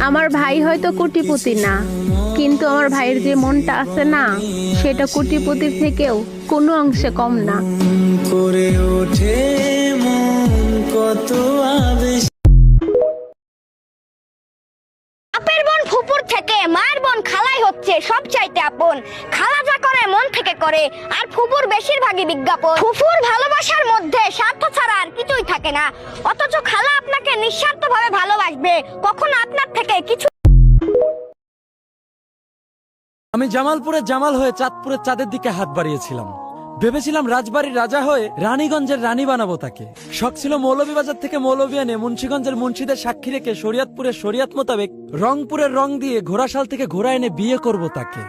আমার ভাই হয়তো কোটিপতি না, কিন্তু আমার ভাইয়ের যে মনটা আছে না, সেটা কোটিপতির থেকেও কোনো অংশে কম না। করে ওঠে মন কত আবেশ। বাপের বোন ফুপুর থেকে মায়ের বোন খালাই হচ্ছে সব চাইতে আপন। খালা যা করে মন থেকে করে, আর ফুপুর বেশিরভাগই বিজ্ঞাপন। ফুপুর ভালোবাসার মধ্যে স্বার্থ ছাড়া আর কিছুই থাকে না, অথচ খালা আপনাকে নিঃস্বার্থভাবে ভালোবাসবে, কখনো আপনার থেকে কিছু। আমি জামালপুরের জামাল হয়ে চাঁদপুরের চাঁদের দিকে হাত বাড়িয়েছিলাম। ভেবেছিলাম রাজবাড়ির রাজা হয়ে রানীগঞ্জের রানী বানাবো তাকে। শখ ছিল মৌলভীবাজার থেকে মৌলভী এনে মুন্সিগঞ্জের মুন্সিদের সাক্ষী রেখে শরীয়তপুরের শরীয়ত মোতাবেক রংপুরের রং দিয়ে ঘোড়াশাল থেকে ঘোড়া এনে বিয়ে করব তাকে।